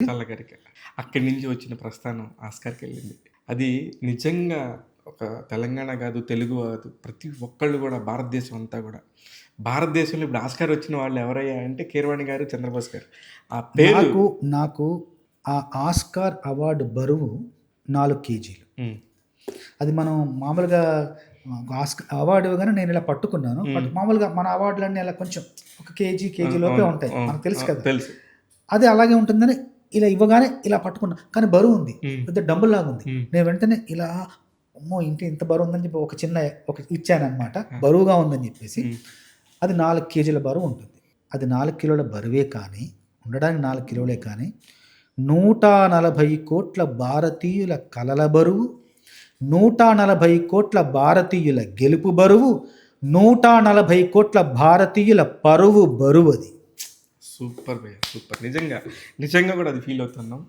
చల్లగరిక. అక్కడి నుంచి వచ్చిన ప్రస్థానం ఆస్కార్‌కెళ్ళింది. అది నిజంగా ఒక తెలంగాణ గాదు, తెలుగు గాదు, ప్రతి ఒక్కళ్ళు గూడా భారతదేశం అంతా గూడా. భారతదేశంలో ఇప్పుడు ఆస్కార్ వచ్చిన వాళ్ళు ఎవరయ్యా అంటే కీరవాణి గారు, చంద్రబోస్ గారు. ఆ పేరు నాకు నాకు ఆ ఆస్కార్ అవార్డు బరువు 4 కేజీలు. హ్మ్. అది మనం మామూలుగా అవార్డు ఇవ్వగానే నేను ఇలా పట్టుకున్నాను. మామూలుగా మన అవార్డులన్నీ అలా కొంచెం ఒక కేజీ లోపే అవును. ఉంటాయి. అవును. మనకు తెలుసు కదా! తెలుసు. అది అలాగే ఉంటుందని ఇలా ఇవ్వగానే ఇలా పట్టుకున్నా. కానీ బరువుంది. పెద్ద డంబుల్ లాగుంది. నేను వెంటనే ఇలా అమ్మో! ఇంత బరువుందని చెప్పి ఒక ఇచ్చాననమాట. బరువుగా ఉందని చెప్పేసి. అది 4 కేజీల బరువు ఉంటుంది. అది 4 కిలోల బరువే కానీ, ఉండడానికి 4 కిలోలే కానీ 140 కోట్ల భారతీయుల కలల బరువు, 140 కోట్ల భారతీయుల గెలుపు బరువు, 140 కోట్ల భారతీయుల పరువు బరువది. సూపర్ భయ్యా! సూపర్. నిజంగా. నిజంగా గూడా అది ఫీల్ అవుతున్నాం.